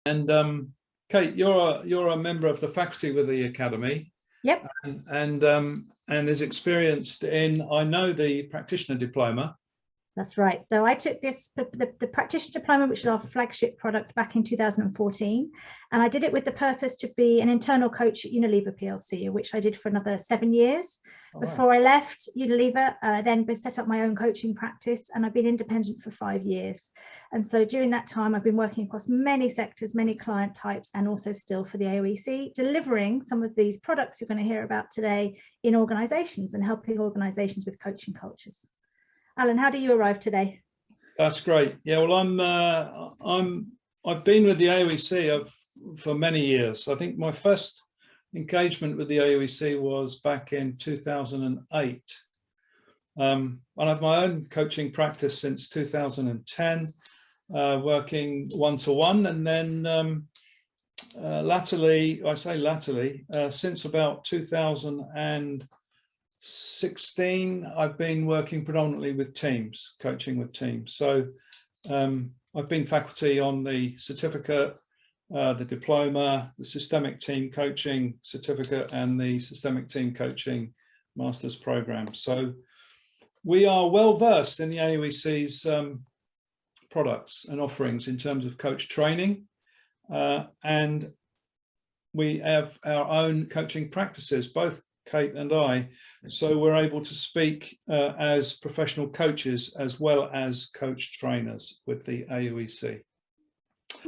And Kate, you're a member of the faculty with the Academy. Yep. And is experienced in, I know, the practitioner diploma. That's right. So I took the practitioner diploma, which is our flagship product, back in 2014. And I did it with the purpose to be an internal coach at Unilever PLC, which I did for another 7 years. Before I left Unilever, then set up my own coaching practice, and I've been independent for 5 years. And so during that time, I've been working across many sectors, many client types, and also still for the AoEC, delivering some of these products you're going to hear about today in organizations and helping organizations with coaching cultures. Alan, how do you arrive today? That's great. Yeah, well, I've been with the AoEC for many years. I think my first engagement with the AoEC was back in 2008. I've had my own coaching practice since 2010, working one-to-one, and then latterly, since about 2016, I've been working predominantly with teams, coaching with teams. So I've been faculty on the certificate, the diploma, the systemic team coaching certificate, and the systemic team coaching master's program. So we are well versed in the AoEC's products and offerings in terms of coach training, and we have our own coaching practices, both Kate and I, so we're able to speak as professional coaches as well as coach trainers with the AoEC.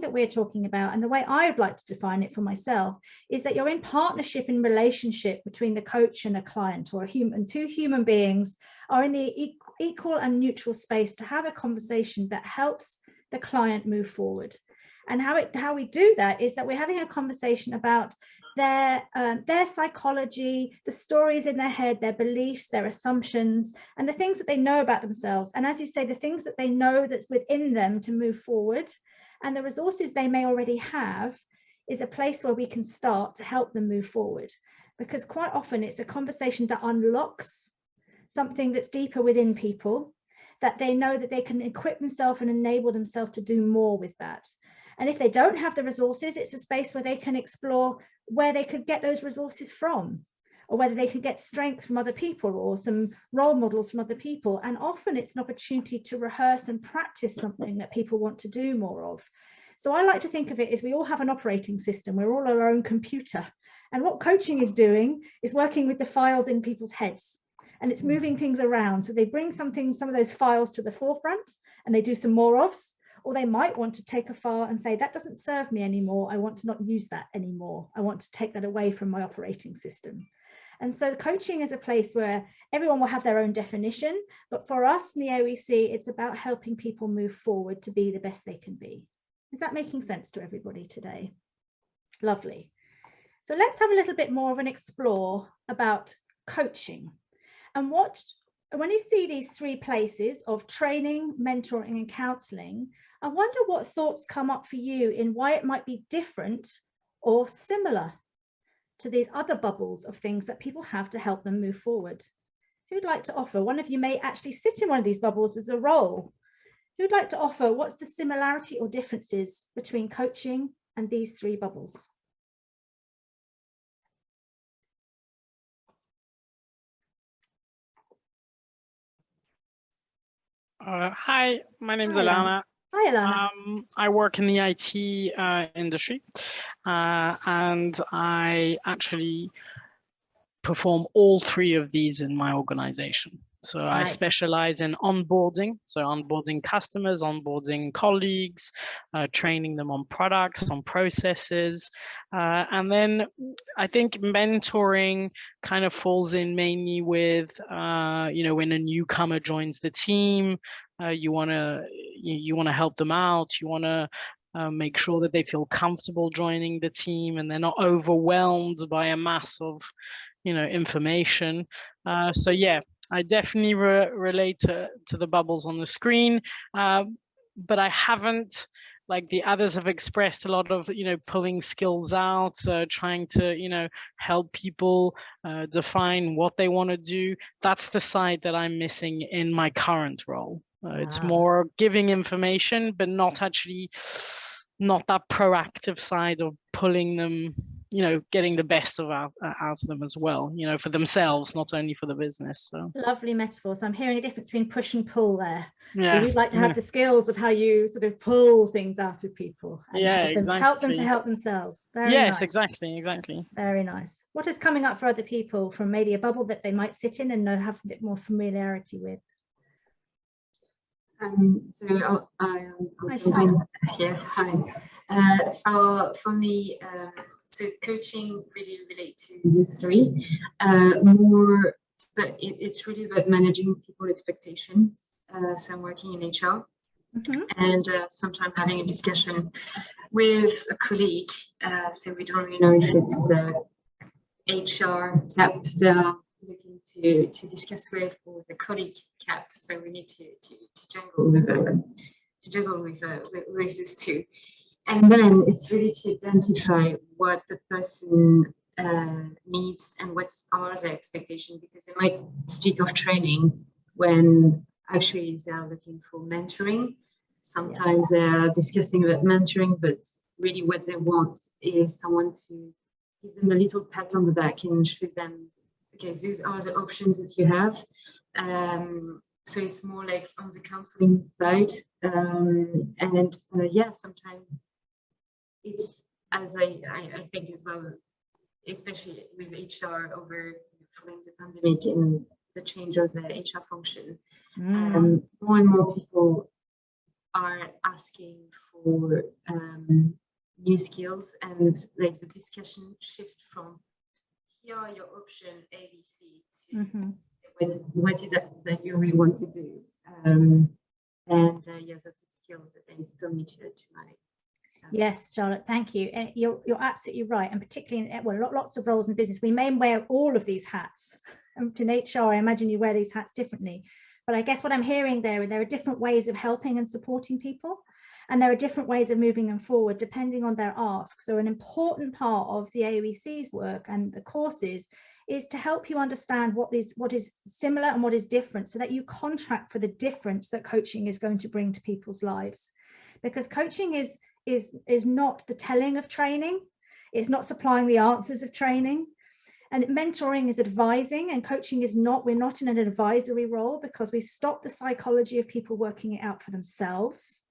That we're talking about, and the way I would like to define it for myself, is that you're in partnership, in relationship between the coach and a client, or a human. Two human beings are in the equal and neutral space to have a conversation that helps the client move forward. And how we do that is that we're having a conversation about their psychology, the stories in their head, their beliefs, their assumptions, and the things that they know about themselves. And as you say, the things that they know that's within them to move forward, and the resources they may already have, is a place where we can start to help them move forward. Because quite often it's a conversation that unlocks something that's deeper within people, that they know that they can equip themselves and enable themselves to do more with that. And if they don't have the resources, it's a space where they can explore where they could get those resources from, or whether they could get strength from other people or some role models from other people. And often it's an opportunity to rehearse and practice something that people want to do more of. So I like to think of it as we all have an operating system. We're all our own computer. And what coaching is doing is working with the files in people's heads. And it's moving things around. So they bring some of those files to the forefront, and they do some more ofs. Or they might want to take a file and say, that doesn't serve me anymore. I want to not use that anymore. I want to take that away from my operating system. And so coaching is a place where everyone will have their own definition. But for us in the AoEC, it's about helping people move forward to be the best they can be. Is that making sense to everybody today? Lovely. So let's have a little bit more of an explore about coaching. And when you see these three places of training, mentoring, and counseling, I wonder what thoughts come up for you in why it might be different or similar to these other bubbles of things that people have to help them move forward. Who'd like to offer? One of you may actually sit in one of these bubbles as a role. Who'd like to offer what's the similarity or differences between coaching and these three bubbles? Hi, my name is Alana. Hi, Alana. I work in the IT industry, and I actually perform all three of these in my organization. So I specialize in onboarding, so onboarding customers, onboarding colleagues, training them on products, on processes. And then I think mentoring kind of falls in mainly with, when a newcomer joins the team, you want to help them out, you want to make sure that they feel comfortable joining the team and they're not overwhelmed by a mass of, information. So yeah, I definitely relate to the bubbles on the screen, but I haven't, like the others have expressed, a lot of, pulling skills out, trying to, help people define what they want to do. That's the side that I'm missing in my current role. It's more giving information, but not actually not that proactive side of pulling them, getting the best out of them as well, for themselves, not only for the business. So lovely metaphor. So I'm hearing a difference between push and pull there. yeah, so you'd like to have the skills of how you sort of pull things out of people and help them to help themselves. Very nice. Exactly. Very nice. What is coming up for other people from maybe a bubble that they might sit in and have a bit more familiarity with? So I'll jump in here. Hi. For me, so coaching really relates to these three more, but it's really about managing people expectations. So I'm working in HR, and sometimes having a discussion with a colleague. So we don't really know if it's HR caps looking to discuss with, or the colleague cap. So we need to juggle with these two. And then it's really to identify what the person needs and what are their expectations, because they might speak of training when actually they're looking for mentoring. Sometimes they're discussing about mentoring, but really what they want is someone to give them a little pat on the back and show them, okay, these are the options that you have. So it's more like on the counseling side. Sometimes it's, as I think as well, especially with HR following the pandemic and the change of the HR function, more and more people are asking for new skills, and like the discussion shift from here are your option A, B, C to what is that you really want to do. That's a skill that I still need to my. Yes, Charlotte, thank you. You're absolutely right, and particularly in lots of roles in business, we may wear all of these hats. In HR, I imagine you wear these hats differently, but I guess what I'm hearing there are different ways of helping and supporting people, and there are different ways of moving them forward depending on their ask. So an important part of the AoEC's work and the courses is to help you understand what is similar and what is different, so that you contract for the difference that coaching is going to bring to people's lives. Because coaching is not the telling of training, it's not supplying the answers of training, and mentoring is advising, and coaching is not, we're not in an advisory role, because we stop the psychology of people working it out for themselves.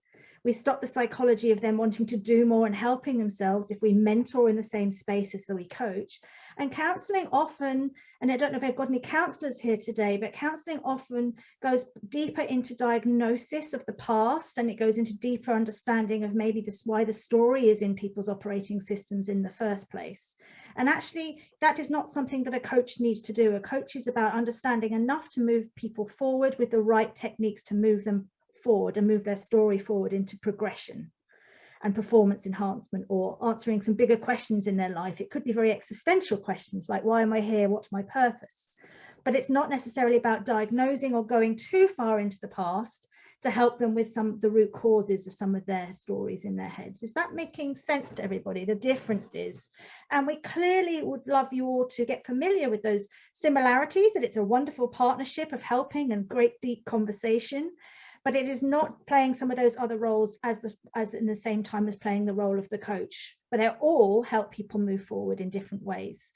We stop the psychology of them wanting to do more and helping themselves if we mentor in the same space as we coach. And counselling often, and I don't know if I've got any counsellors here today, but counselling often goes deeper into diagnosis of the past, and it goes into deeper understanding of maybe why the story is in people's operating systems in the first place. And actually, that is not something that a coach needs to do. A coach is about understanding enough to move people forward with the right techniques to move them forward and move their story forward into progression and performance enhancement, or answering some bigger questions in their life. It could be very existential questions like, why am I here? What's my purpose? But it's not necessarily about diagnosing or going too far into the past to help them with the root causes of some of their stories in their heads. Is that making sense to everybody, the differences? And we clearly would love you all to get familiar with those similarities, that it's a wonderful partnership of helping and great deep conversation. But it is not playing some of those other roles as in the same time as playing the role of the coach, but they all help people move forward in different ways.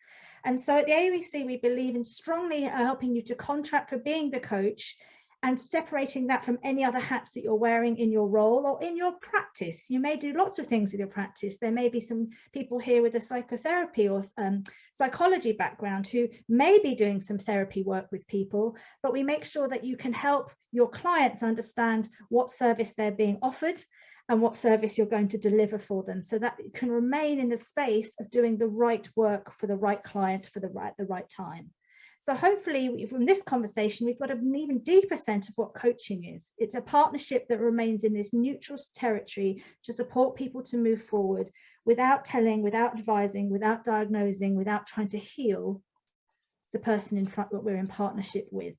And so at the AoEC, we believe in strongly helping you to contract for being the coach and separating that from any other hats that you're wearing in your role or in your practice. You may do lots of things with your practice. There may be some people here with a psychotherapy or psychology background who may be doing some therapy work with people, but we make sure that you can help your clients understand what service they're being offered and what service you're going to deliver for them, so that you can remain in the space of doing the right work for the right client for the right time. So hopefully from this conversation, we've got an even deeper sense of what coaching is. It's a partnership that remains in this neutral territory to support people to move forward without telling, without advising, without diagnosing, without trying to heal the person in front that we're in partnership with.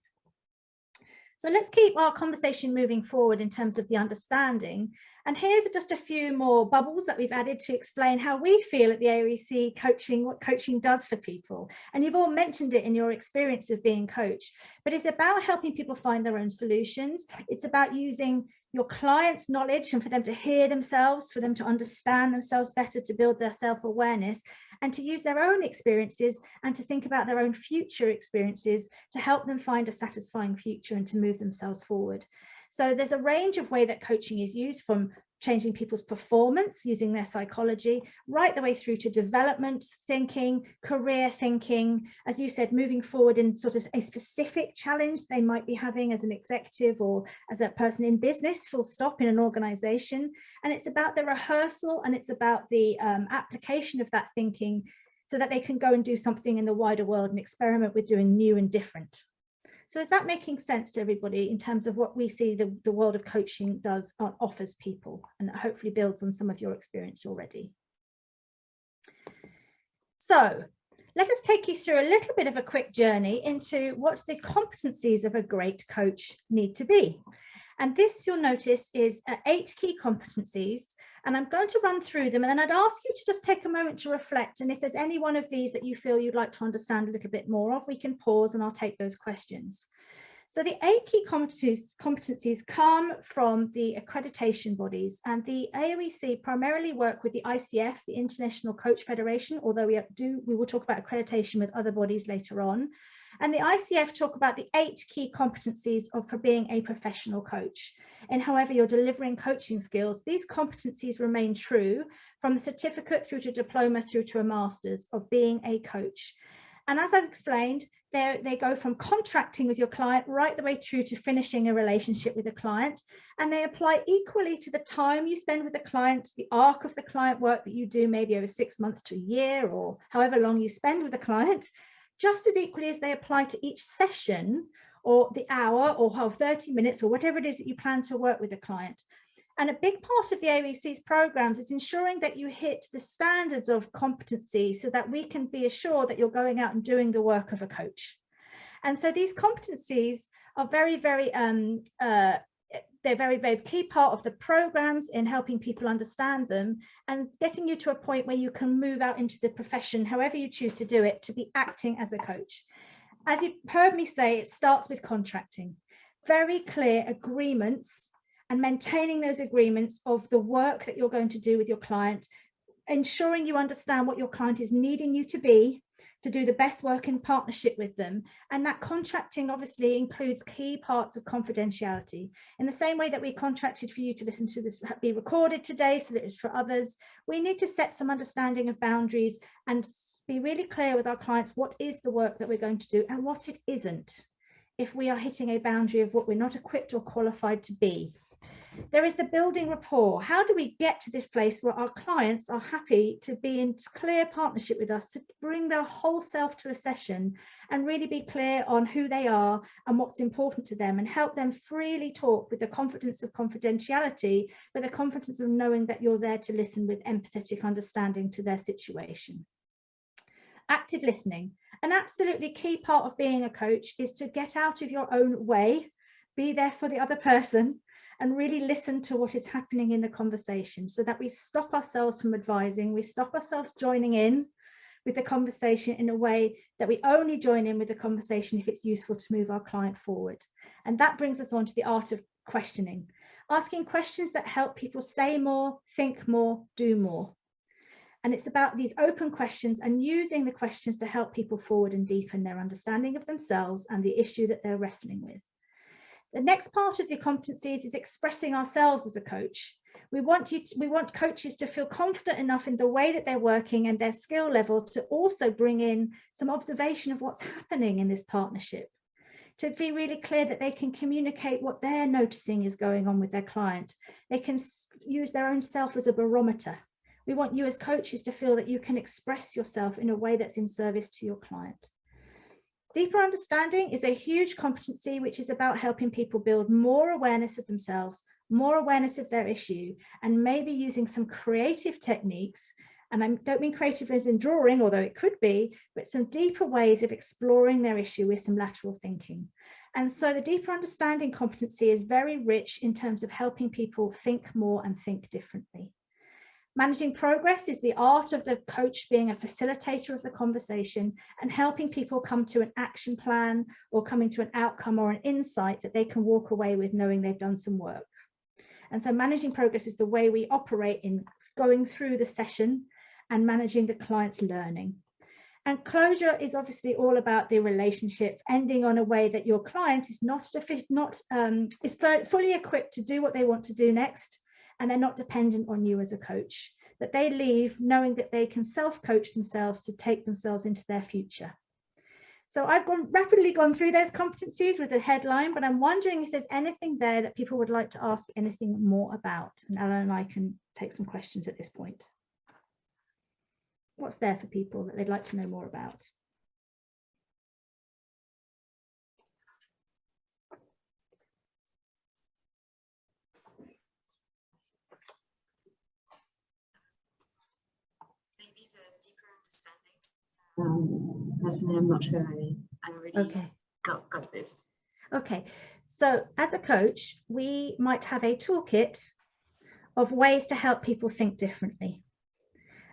So let's keep our conversation moving forward in terms of the understanding. And here's just a few more bubbles that we've added to explain how we feel at the AoEC coaching, what coaching does for people. And you've all mentioned it in your experience of being coach, but it's about helping people find their own solutions. It's about using your clients' knowledge and for them to hear themselves, for them to understand themselves better, to build their self-awareness, and to use their own experiences and to think about their own future experiences to help them find a satisfying future and to move themselves forward. So there's a range of ways that coaching is used, from changing people's performance using their psychology, right the way through to development thinking, career thinking, as you said, moving forward in sort of a specific challenge they might be having as an executive or as a person in business, full stop, in an organization. And it's about the rehearsal, and it's about the application of that thinking so that they can go and do something in the wider world and experiment with doing new and different. So is that making sense to everybody in terms of what we see the world of coaching does, offers people, and hopefully builds on some of your experience already? So let us take you through a little bit of a quick journey into what the competencies of a great coach need to be. And this, you'll notice, is 8 key competencies, and I'm going to run through them, and then I'd ask you to just take a moment to reflect, and if there's any one of these that you feel you'd like to understand a little bit more of, we can pause and I'll take those questions. So the 8 key competencies come from the accreditation bodies, and the AoEC primarily work with the ICF, the International Coach Federation, although we will talk about accreditation with other bodies later on. And the ICF talk about the 8 key competencies of being a professional coach. And however you're delivering coaching skills, these competencies remain true from the certificate through to diploma through to a master's of being a coach. And as I've explained, they go from contracting with your client right the way through to finishing a relationship with a client. And they apply equally to the time you spend with the client, the arc of the client work that you do maybe over 6 months to a year, or however long you spend with the client, just as equally as they apply to each session or the hour or 30 minutes or whatever it is that you plan to work with a client. And a big part of the AoEC's programs is ensuring that you hit the standards of competency so that we can be assured that you're going out and doing the work of a coach. And so these competencies are very, very key part of the programs in helping people understand them and getting you to a point where you can move out into the profession, however you choose to do it, to be acting as a coach. As you've heard me say, it starts with contracting. Very clear agreements and maintaining those agreements of the work that you're going to do with your client, ensuring you understand what your client is needing you to be to do the best work in partnership with them. And that contracting obviously includes key parts of confidentiality. In the same way that we contracted for you to listen to this be recorded today so that it's for others, we need to set some understanding of boundaries and be really clear with our clients what is the work that we're going to do and what it isn't, if we are hitting a boundary of what we're not equipped or qualified to be. There is the building rapport. How do we get to this place where our clients are happy to be in clear partnership with us, to bring their whole self to a session and really be clear on who they are and what's important to them, and help them freely talk with the confidence of confidentiality, with the confidence of knowing that you're there to listen with empathetic understanding to their situation. Active listening. An absolutely key part of being a coach is to get out of your own way, be there for the other person, and really listen to what is happening in the conversation so that we stop ourselves from advising, we stop ourselves joining in with the conversation in a way that we only join in with the conversation if it's useful to move our client forward. And that brings us on to the art of questioning, asking questions that help people say more, think more, do more. And it's about these open questions and using the questions to help people forward and deepen their understanding of themselves and the issue that they're wrestling with. The next part of the competencies is expressing ourselves as a coach. We want coaches to feel confident enough in the way that they're working and their skill level to also bring in some observation of what's happening in this partnership, to be really clear that they can communicate what they're noticing is going on with their client. They can use their own self as a barometer. We want you as coaches to feel that you can express yourself in a way that's in service to your client. Deeper understanding is a huge competency which is about helping people build more awareness of themselves, more awareness of their issue, and maybe using some creative techniques. And I don't mean creative as in drawing, although it could be, but some deeper ways of exploring their issue with some lateral thinking. And so the deeper understanding competency is very rich in terms of helping people think more and think differently. Managing progress is the art of the coach being a facilitator of the conversation and helping people come to an action plan or coming to an outcome or an insight that they can walk away with knowing they've done some work. And so managing progress is the way we operate in going through the session and managing the client's learning. And closure is obviously all about the relationship, ending on a way that your client is is fully equipped to do what they want to do next, and they're not dependent on you as a coach, that they leave knowing that they can self-coach themselves to take themselves into their future. So I've rapidly gone through those competencies with a headline, but I'm wondering if there's anything there that people would like to ask anything more about. And Alan and I can take some questions at this point. What's there for people that they'd like to know more about? Maybe it's a deeper understanding. Personally, I'm not sure I already got this. Okay, so as a coach, we might have a toolkit of ways to help people think differently.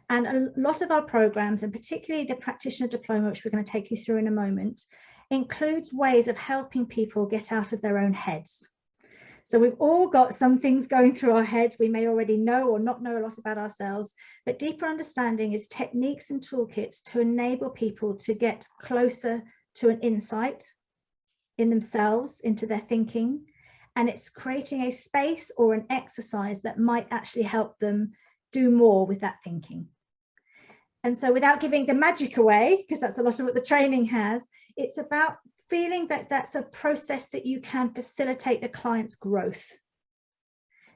And a lot of our programs, and particularly the practitioner diploma, which we're going to take you through in a moment, includes ways of helping people get out of their own heads. So we've all got some things going through our heads. We may already know or not know a lot about ourselves, but deeper understanding is techniques and toolkits to enable people to get closer to an insight in themselves, into their thinking. And it's creating a space or an exercise that might actually help them do more with that thinking. And so without giving the magic away, because that's a lot of what the training has, it's about feeling that that's a process that you can facilitate the client's growth,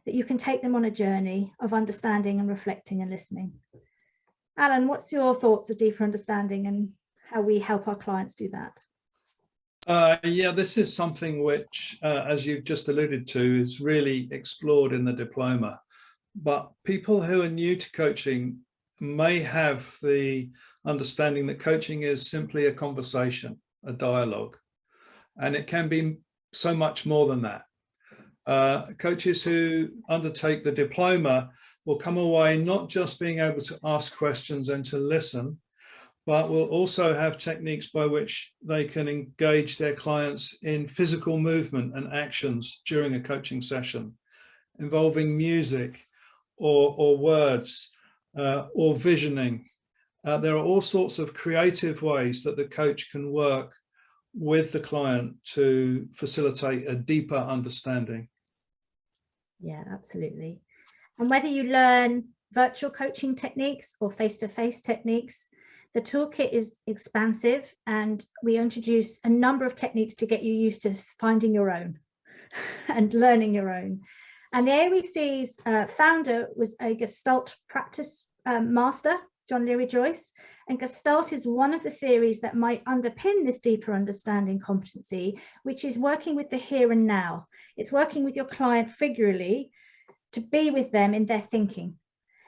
that you can take them on a journey of understanding and reflecting and listening. Alan, what's your thoughts of deeper understanding and how we help our clients do that? Yeah, this is something which, as you've just alluded to, is really explored in the diploma. But people who are new to coaching may have the understanding that coaching is simply a conversation, a dialogue, and it can be so much more than that. Coaches who undertake the diploma will come away not just being able to ask questions and to listen, but will also have techniques by which they can engage their clients in physical movement and actions during a coaching session, involving music or words or visioning. There are all sorts of creative ways that the coach can work with the client to facilitate a deeper understanding. Yeah, absolutely. And whether you learn virtual coaching techniques or face-to-face techniques, the toolkit is expansive, and we introduce a number of techniques to get you used to finding your own and learning your own. And the AoEC's founder was a Gestalt practice master, John Leary Joyce, and Gestalt is one of the theories that might underpin this deeper understanding competency, which is working with the here and now. It's working with your client figuratively to be with them in their thinking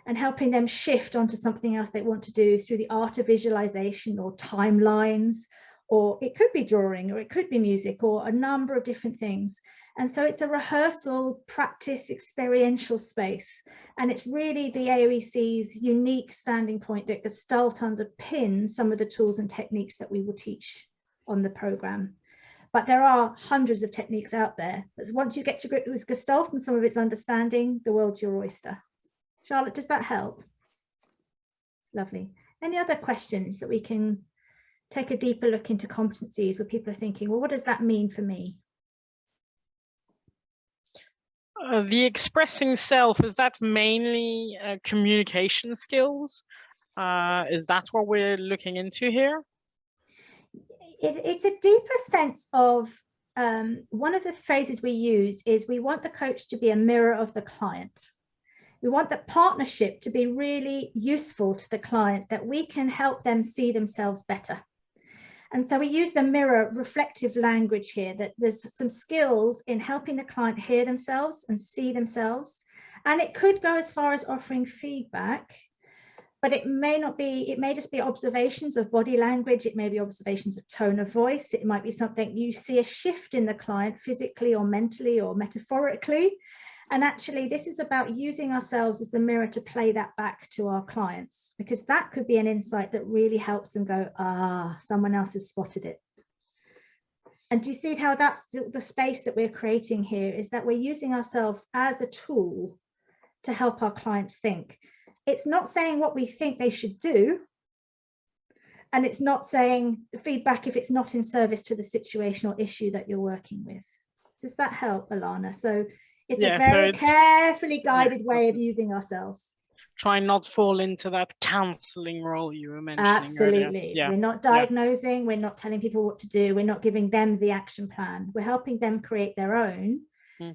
and helping them shift onto something else they want to do through the art of visualization or timelines, or it could be drawing, or it could be music, or a number of different things. And so it's a rehearsal, practice, experiential space. And it's really the AoEC's unique standing point that Gestalt underpins some of the tools and techniques that we will teach on the program. But there are hundreds of techniques out there. But once you get to grip with Gestalt and some of its understanding, the world's your oyster. Charlotte, does that help? Lovely. Any other questions that we can take a deeper look into competencies where people are thinking, well, what does that mean for me? The expressing self, is that mainly communication skills? Is that what we're looking into here? It's a deeper sense of, one of the phrases we use is we want the coach to be a mirror of the client. We want the partnership to be really useful to the client, that we can help them see themselves better. And so we use the mirror reflective language here, that there's some skills in helping the client hear themselves and see themselves. And it could go as far as offering feedback, but it may not be, it may just be observations of body language. It may be observations of tone of voice. It might be something you see a shift in the client physically or mentally or metaphorically. And actually, this is about using ourselves as the mirror to play that back to our clients, because that could be an insight that really helps them go, ah, someone else has spotted it. And do you see how that's the space that we're creating here, is that we're using ourselves as a tool to help our clients think. It's not saying what we think they should do. And it's not saying the feedback if it's not in service to the situational issue that you're working with. Does that help, Alana? So it's a very carefully guided way of using ourselves. Try not to fall into that counseling role you were mentioning. Absolutely. Yeah. We're not diagnosing, we're not telling people what to do, we're not giving them the action plan. We're helping them create their own,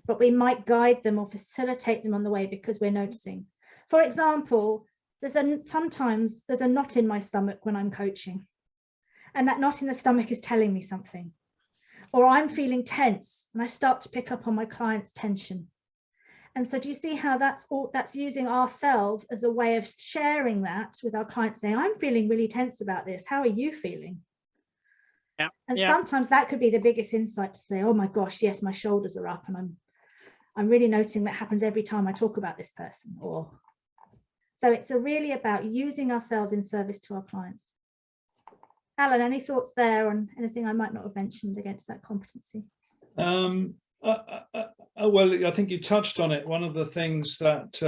but we might guide them or facilitate them on the way because we're noticing. For example, sometimes there's a knot in my stomach when I'm coaching, and that knot in the stomach is telling me something, or I'm feeling tense and I start to pick up on my client's tension. And so do you see how that's using ourselves as a way of sharing that with our clients, saying, I'm feeling really tense about this. How are you feeling? Yeah. And sometimes that could be the biggest insight to say, oh my gosh, yes, my shoulders are up, and I'm really noticing that happens every time I talk about this person. Or so it's really about using ourselves in service to our clients. Alan, any thoughts there on anything I might not have mentioned against that competency? Well, I think you touched on it. One of the things that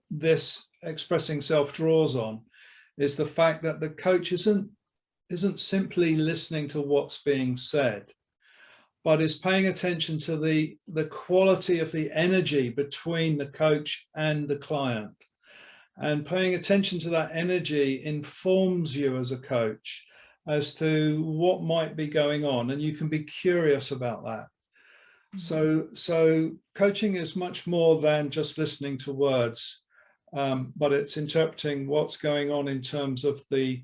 this expressing self draws on is the fact that the coach isn't simply listening to what's being said, but is paying attention to the quality of the energy between the coach and the client. And paying attention to that energy informs you as a coach as to what might be going on, and you can be curious about that. So coaching is much more than just listening to words, but it's interpreting what's going on in terms of the,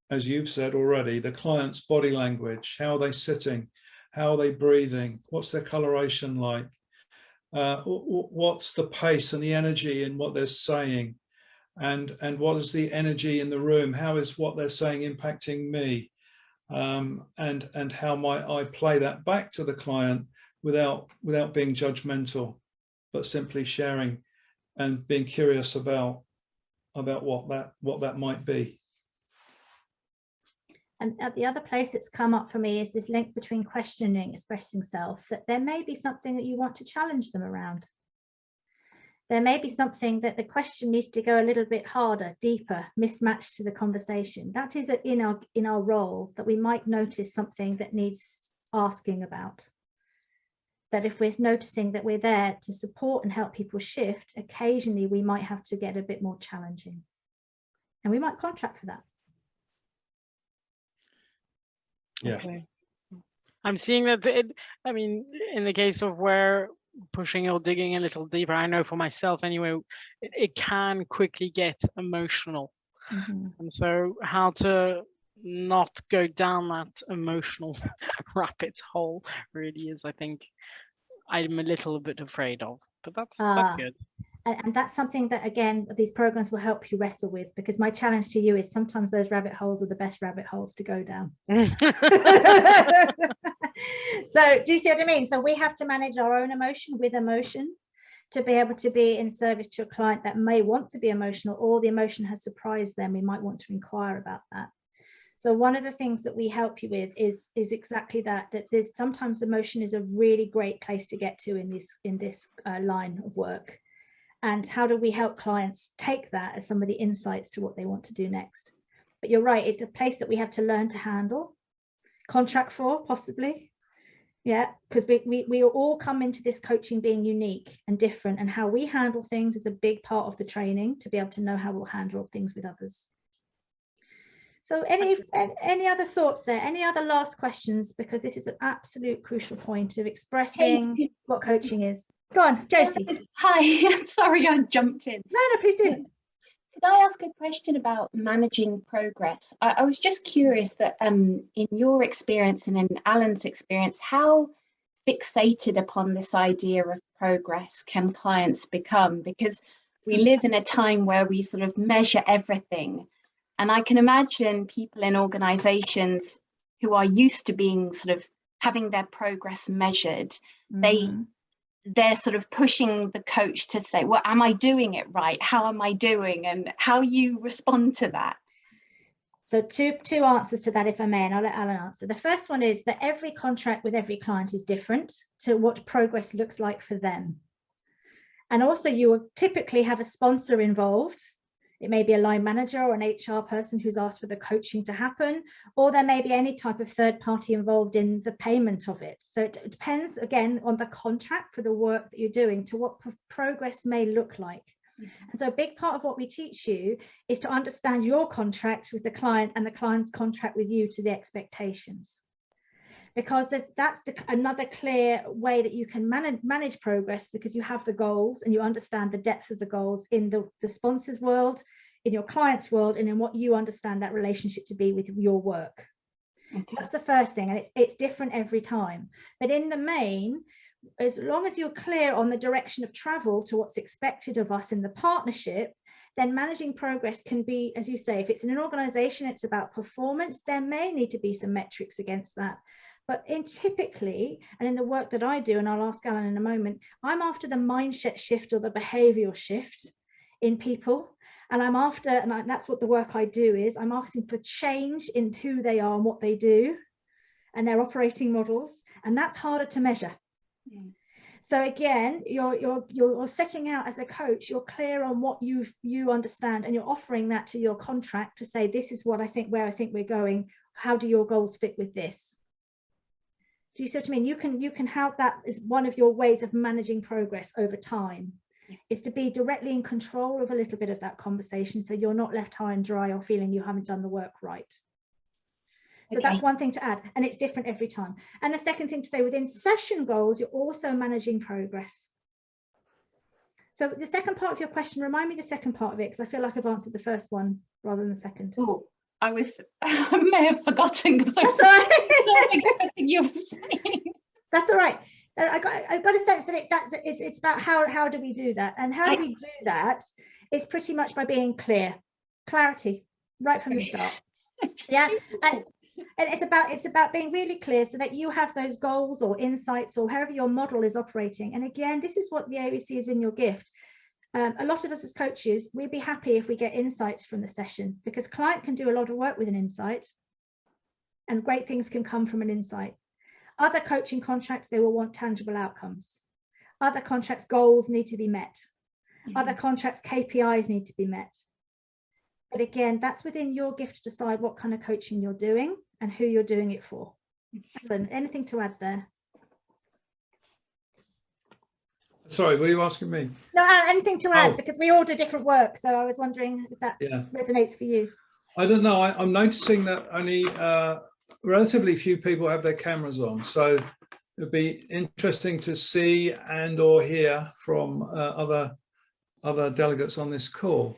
as you've said already, the client's body language. How are they sitting? How are they breathing? What's their coloration like? What's the pace and the energy in what they're saying? And what is the energy in the room? How is what they're saying impacting me? And how might I play that back to the client without being judgmental, but simply sharing and being curious about what that might be. And at the other place it's come up for me is this link between questioning, expressing self, that there may be something that you want to challenge them around. There may be something that the question needs to go a little bit harder, deeper, mismatched to the conversation. That is in our role, that we might notice something that needs asking about. That if we're noticing that we're there to support and help people shift, occasionally we might have to get a bit more challenging. And we might contract for that. Yeah. Okay. I'm seeing that in the case of where pushing or digging a little deeper, I know for myself anyway, it can quickly get emotional. And so how to not go down that emotional rabbit hole really is, I think, I'm a little bit afraid of, but that's good. And that's something that, again, these programs will help you wrestle with, because my challenge to you is sometimes those rabbit holes are the best rabbit holes to go down. So do you see what I mean? So we have to manage our own emotion with emotion to be able to be in service to a client that may want to be emotional, or the emotion has surprised them. We might want to inquire about that. So one of the things that we help you with is exactly that there's sometimes emotion is a really great place to get to in this line of work. And how do we help clients take that as some of the insights to what they want to do next? But you're right, it's a place that we have to learn to handle, contract for, possibly. Yeah, because we all come into this coaching being unique and different, and how we handle things is a big part of the training to be able to know how we'll handle things with others. So any other thoughts there? Any other last questions? Because this is an absolute crucial point of expressing what coaching is. Go on, Josie. Hi, sorry I jumped in. No, please do. Could I ask a question about managing progress? I was just curious that in your experience and in Alan's experience, how fixated upon this idea of progress can clients become? Because we live in a time where we sort of measure everything. And I can imagine people in organizations who are used to being sort of having their progress measured, they're sort of pushing the coach to say, well, am I doing it right? How am I doing? And how you respond to that? So two answers to that, if I may, and I'll let Alan answer. The first one is that every contract with every client is different to what progress looks like for them. And also you will typically have a sponsor involved. It may be a line manager or an HR person who's asked for the coaching to happen, or there may be any type of third party involved in the payment of it. So it depends, again, on the contract for the work that you're doing to what progress may look like. And so a big part of what we teach you is to understand your contract with the client and the client's contract with you to the expectations. Because that's another clear way that you can manage progress, because you have the goals and you understand the depth of the goals in the sponsor's world, in your client's world, and in what you understand that relationship to be with your work. Okay. So that's the first thing, and it's different every time. But in the main, as long as you're clear on the direction of travel to what's expected of us in the partnership, then managing progress can be, as you say, if it's in an organization, it's about performance, there may need to be some metrics against that. But typically, and in the work that I do, and I'll ask Alan in a moment, I'm after the mindset shift or the behavioral shift in people. And I'm after, and that's what the work I do is, I'm asking for change in who they are and what they do and their operating models. And that's harder to measure. So again, you're setting out as a coach, you're clear on what you understand, and you're offering that to your contract to say, this is what I think, where I think we're going. How do your goals fit with this? Do you see what I mean? You can have that as one of your ways of managing progress over time, is to be directly in control of a little bit of that conversation, so you're not left high and dry or feeling you haven't done the work right. So that's one thing to add, and it's different every time. And the second thing to say, within session goals, you're also managing progress. So the second part of your question, remind me the second part of it, because I feel like I've answered the first one rather than the second. Oh, I may have forgotten, because that's all right. Everything you were saying. That's all right. I got a sense that it's about how do we do that, and how do we do that is pretty much by being clear, clarity right from the start. Yeah, and it's about being really clear so that you have those goals or insights or however your model is operating. And again, this is what the AoEC has been your gift. A lot of us as coaches, we'd be happy if we get insights from the session, because client can do a lot of work with an insight and great things can come from an insight. Other coaching contracts, they will want tangible outcomes. Other contracts, goals need to be met. Other contracts, KPIs need to be met. But again, that's within your gift to decide what kind of coaching you're doing and who you're doing it for. Alan, anything to add there? Sorry, were you asking me? No, anything to add, because we all do different work. So I was wondering if that resonates for you. I don't know. I'm noticing that only relatively few people have their cameras on. So it'd be interesting to see and or hear from other delegates on this call.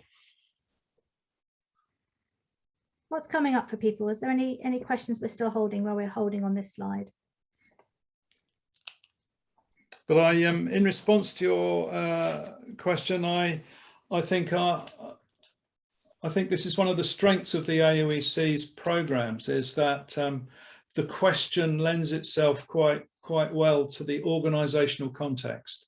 What's coming up for people? Is there any questions we're still holding while we're holding on this slide? But I in response to your question, I think this is one of the strengths of the AoEC's programs, is that the question lends itself quite well to the organizational context.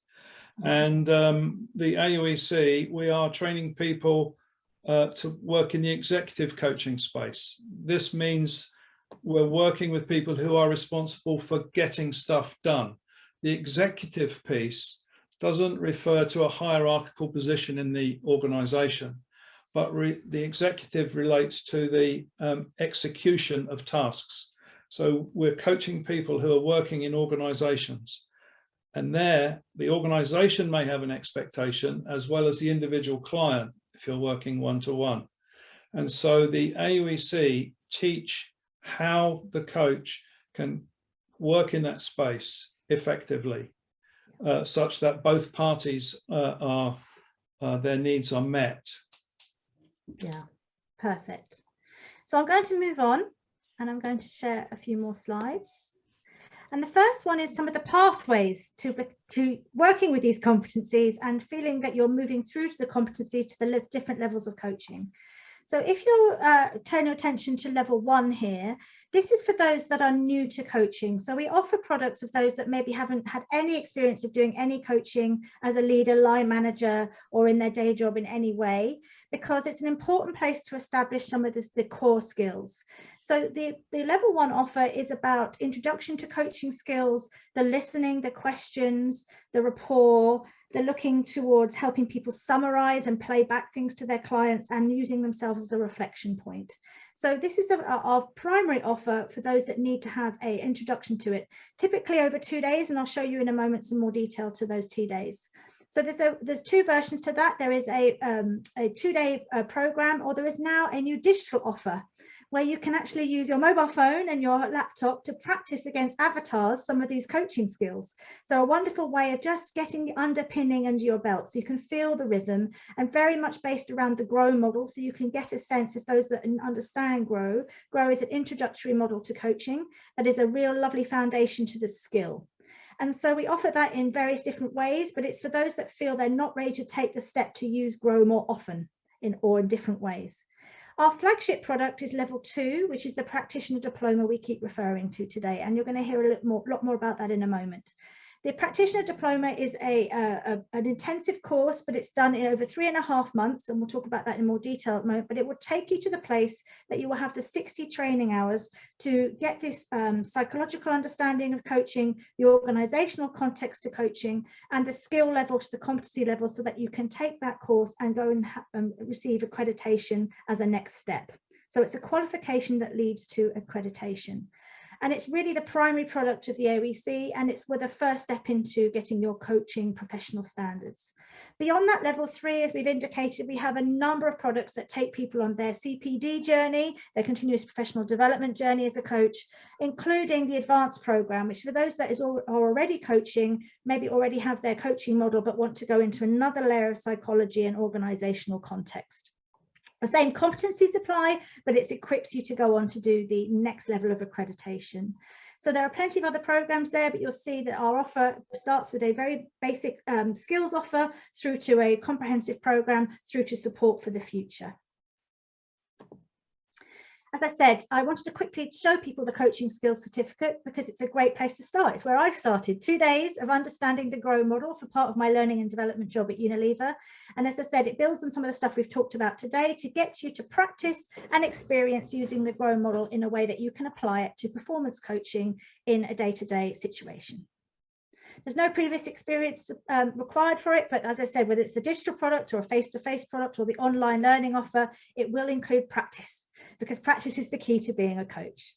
And the AoEC, we are training people to work in the executive coaching space. This means we're working with people who are responsible for getting stuff done. The executive piece doesn't refer to a hierarchical position in the organization, but the executive relates to the execution of tasks. So we're coaching people who are working in organizations, and there the organization may have an expectation as well as the individual client if you're working one-to-one. And so the AoEC teach how the coach can work in that space effectively, such that both parties their needs are met. Yeah, perfect. So I'm going to move on, and I'm going to share a few more slides. And the first one is some of the pathways to working with these competencies and feeling that you're moving through to the competencies to the different levels of coaching. So if you're turning your attention to level 1 here, this is for those that are new to coaching. So we offer products of those that maybe haven't had any experience of doing any coaching as a leader, line manager, or in their day job in any way, because it's an important place to establish some of the core skills. So the level 1 offer is about introduction to coaching skills, the listening, the questions, the rapport. They're looking towards helping people summarize and play back things to their clients and using themselves as a reflection point. So this is our primary offer for those that need to have an introduction to it, typically over 2 days, and I'll show you in a moment some more detail to those 2 days. So there's 2 versions to that. There is a 2-day program, or there is now a new digital offer where you can actually use your mobile phone and your laptop to practice against avatars some of these coaching skills. So a wonderful way of just getting the underpinning under your belt so you can feel the rhythm, and very much based around the GROW model, so you can get a sense of those that understand GROW. GROW is an introductory model to coaching that is a real lovely foundation to the skill. And so we offer that in various different ways, but it's for those that feel they're not ready to take the step to use GROW more often or in different ways. Our flagship product is level 2, which is the practitioner diploma we keep referring to today. And you're going to hear a lot more about that in a moment. The practitioner diploma is an intensive course, but it's done in over 3.5 months. And we'll talk about that in more detail at the moment, but it will take you to the place that you will have the 60 training hours to get this psychological understanding of coaching, the organizational context to coaching, and the skill level to the competency level, so that you can take that course and go and receive accreditation as a next step. So it's a qualification that leads to accreditation. And it's really the primary product of the AoEC, and it's the first step into getting your coaching professional standards. Beyond that, level 3, as we've indicated, we have a number of products that take people on their CPD journey, their continuous professional development journey as a coach, including the advanced program, which for those that are already coaching, maybe already have their coaching model, but want to go into another layer of psychology and organizational context. The same competencies apply, but it equips you to go on to do the next level of accreditation. So there are plenty of other programs there, but you'll see that our offer starts with a very basic skills offer through to a comprehensive program through to support for the future. As I said, I wanted to quickly show people the coaching skills certificate because it's a great place to start. It's where I started. 2 days of understanding the GROW model for part of my learning and development job at Unilever. And as I said, it builds on some of the stuff we've talked about today to get you to practice and experience using the GROW model in a way that you can apply it to performance coaching in a day-to-day situation. There's no previous experience required for it, but as I said, whether it's the digital product or a face-to-face product or the online learning offer, it will include practice, because practice is the key to being a coach.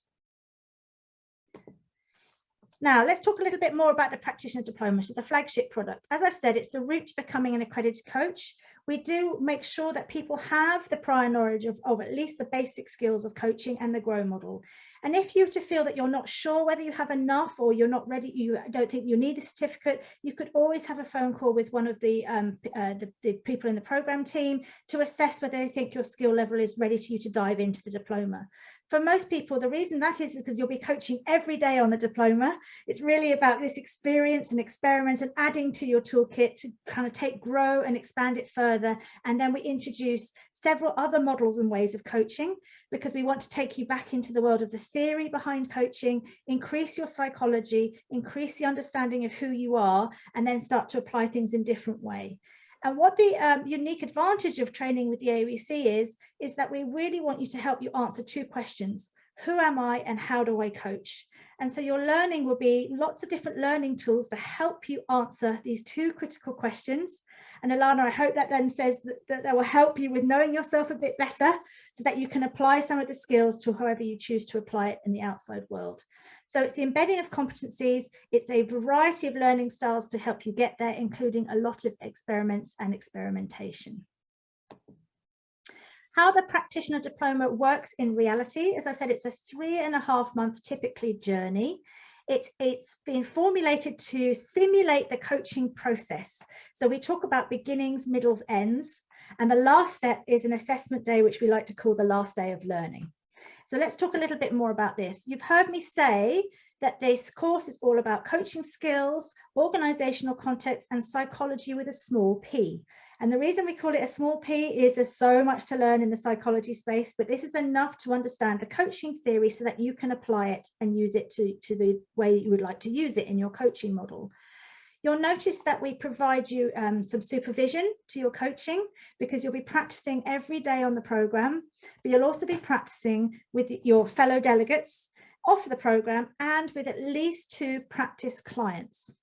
Now, let's talk a little bit more about the practitioner diploma, so the flagship product. As I've said, it's the route to becoming an accredited coach. We do make sure that people have the prior knowledge of at least the basic skills of coaching and the GROW model. And if you feel that you're not sure whether you have enough, or you're not ready, you don't think you need a certificate, you could always have a phone call with one of the people in the program team to assess whether they think your skill level is ready for you to dive into the diploma. For most people, the reason that is because you'll be coaching every day on the diploma. It's really about this experience and experiment and adding to your toolkit to kind of take GROW and expand it further. And then we introduce several other models and ways of coaching, because we want to take you back into the world of the theory behind coaching, increase your psychology, increase the understanding of who you are, and then start to apply things in a different way. And what the unique advantage of training with the AoEC is that we really want you to help you answer 2 questions. Who am I and how do I coach? And so your learning will be lots of different learning tools to help you answer these 2 critical questions. And Alana, I hope that then says that will help you with knowing yourself a bit better, so that you can apply some of the skills to however you choose to apply it in the outside world. So it's the embedding of competencies. It's a variety of learning styles to help you get there, including a lot of experiments and experimentation. How the practitioner diploma works in reality, as I said, it's a 3.5 month typically journey. It's been formulated to simulate the coaching process. So we talk about beginnings, middles, ends, and the last step is an assessment day, which we like to call the last day of learning. So let's talk a little bit more about this. You've heard me say that this course is all about coaching skills, organizational context, and psychology with a small p. And the reason we call it a small p is there's so much to learn in the psychology space, but this is enough to understand the coaching theory so that you can apply it and use it to the way you would like to use it in your coaching model. You'll notice that we provide you some supervision to your coaching, because you'll be practicing every day on the program, but you'll also be practicing with your fellow delegates off the program and with at least 2 practice clients.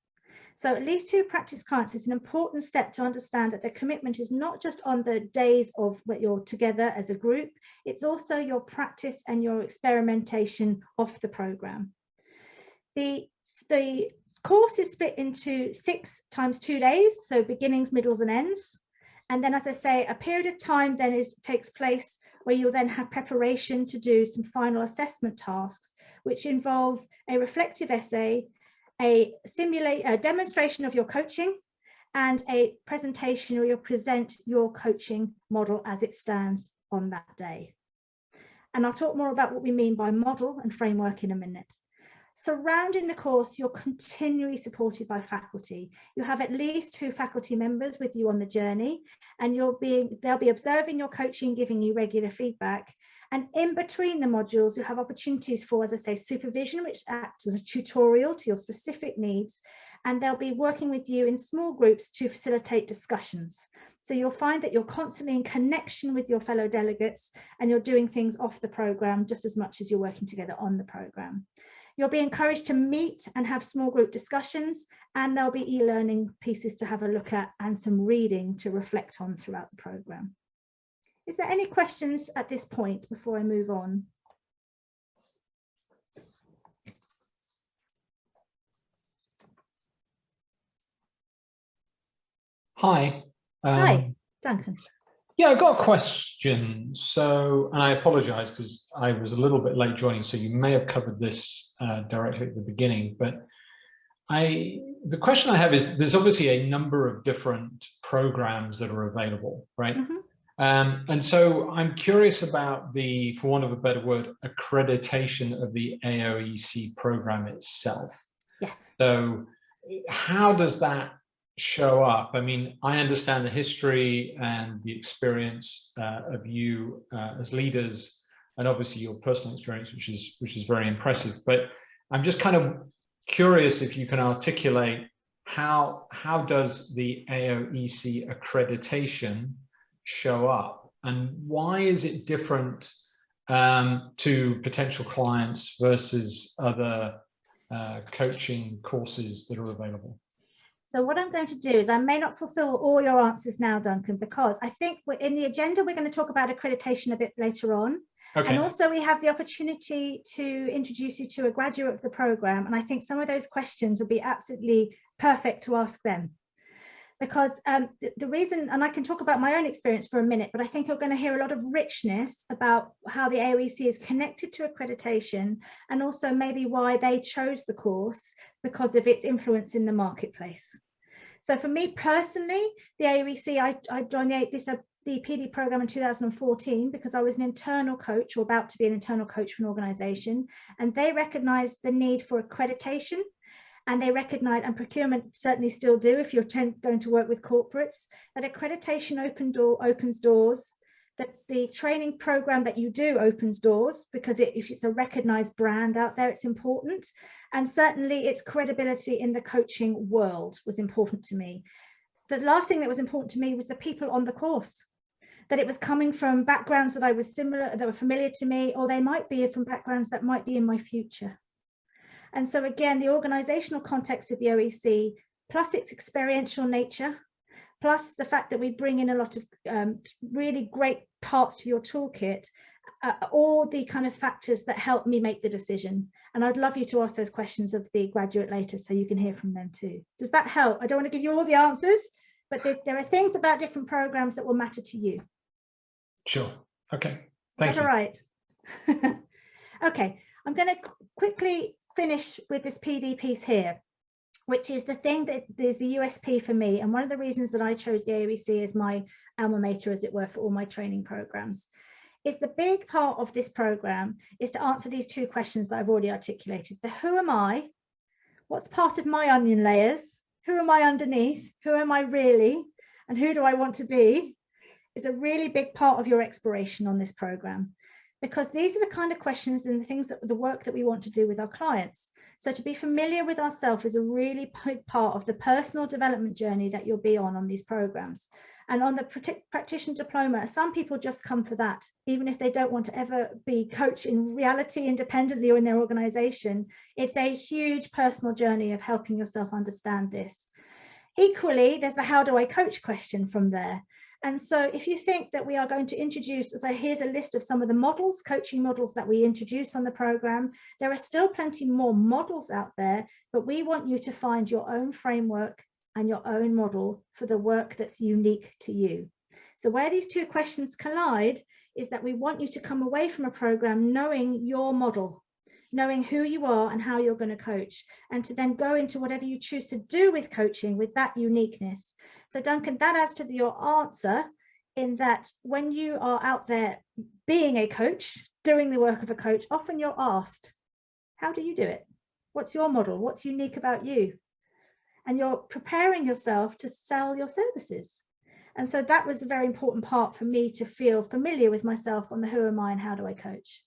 So at least 2 practice clients is an important step to understand that the commitment is not just on the days of when you're together as a group, it's also your practice and your experimentation off the program. The course is split into 6 times 2 days, so beginnings, middles and ends. And then, as I say, a period of time then takes place where you'll then have preparation to do some final assessment tasks, which involve a reflective essay, a demonstration of your coaching, and a presentation where you'll present your coaching model as it stands on that day. And I'll talk more about what we mean by model and framework in a minute. Surrounding the course, you're continually supported by faculty. You have at least 2 faculty members with you on the journey, and they'll be observing your coaching, giving you regular feedback. And in between the modules, you have opportunities for, as I say, supervision, which acts as a tutorial to your specific needs. And they'll be working with you in small groups to facilitate discussions. So you'll find that you're constantly in connection with your fellow delegates, and you're doing things off the program just as much as you're working together on the program. You'll be encouraged to meet and have small group discussions, and there'll be e-learning pieces to have a look at and some reading to reflect on throughout the program. Is there any questions at this point before I move on? Hi. Hi, Duncan. Yeah, I've got a question. So, and I apologize because I was a little bit late joining, so you may have covered this directly at the beginning, but the question I have is, there's obviously a number of different programs that are available, right? Mm-hmm. And so I'm curious about the, for want of a better word, accreditation of the AoEC program itself. Yes. So how does that show up? I mean, I understand the history and the experience of you as leaders, and obviously your personal experience, which is very impressive. But I'm just kind of curious if you can articulate how does the AoEC accreditation show up, and why is it different to potential clients versus other coaching courses that are available? So what I'm going to do is, I may not fulfill all your answers now, Duncan, because I think in the agenda, we're going to talk about accreditation a bit later on. Okay. And also we have the opportunity to introduce you to a graduate of the program. And I think some of those questions will be absolutely perfect to ask them. Because the reason, and I can talk about my own experience for a minute, but I think you're going to hear a lot of richness about how the AoEC is connected to accreditation, and also maybe why they chose the course because of its influence in the marketplace. So for me personally, the AoEC, I joined the PD program in 2014 because I was an internal coach, or about to be an internal coach for an organization, and they recognized the need for accreditation. And they recognize, and procurement certainly still do if you're going to work with corporates, that accreditation opens doors, that the training program that you do opens doors, because if it's a recognized brand out there, it's important. And certainly its credibility in the coaching world was important to me. The last thing that was important to me was the people on the course, that it was coming from backgrounds that were familiar to me, or they might be from backgrounds that might be in my future. And so again, the organizational context of the AoEC, plus its experiential nature, plus the fact that we bring in a lot of really great parts to your toolkit, all the kind of factors that help me make the decision. And I'd love you to ask those questions of the graduate later so you can hear from them too. Does that help? I don't want to give you all the answers, but there are things about different programs that will matter to you. Sure. Okay. Thank you. All right. Okay. I'm going to quickly finish with this PD piece here, which is the thing that is the USP for me, and one of the reasons that I chose the AoEC as my alma mater, as it were, for all my training programs, is the big part of this program is to answer these 2 questions that I've already articulated. The who am I? What's part of my onion layers? Who am I underneath? Who am I really? and who do I want to be is a really big part of your exploration on this program, because these are the kind of questions and the things that the work that we want to do with our clients. So to be familiar with ourselves is a really big part of the personal development journey that you'll be on these programs. And on the practitioner diploma, some people just come for that, even if they don't want to ever be coached in reality independently or in their organization. It's a huge personal journey of helping yourself understand this. Equally, there's the how do I coach question from there. And so if you think that we are going to introduce, so here's a list of some of the models, coaching models that we introduce on the program. There are still plenty more models out there, but we want you to find your own framework and your own model for the work that's unique to you. So where these two questions collide is that we want you to come away from a program knowing your model, knowing who you are and how you're going to coach, and to then go into whatever you choose to do with coaching with that uniqueness. So Duncan, that adds to your answer in that when you are out there being a coach, doing the work of a coach, often you're asked, how do you do it? What's your model? What's unique about you? And you're preparing yourself to sell your services. And so that was a very important part for me to feel familiar with myself on the who am I and how do I coach.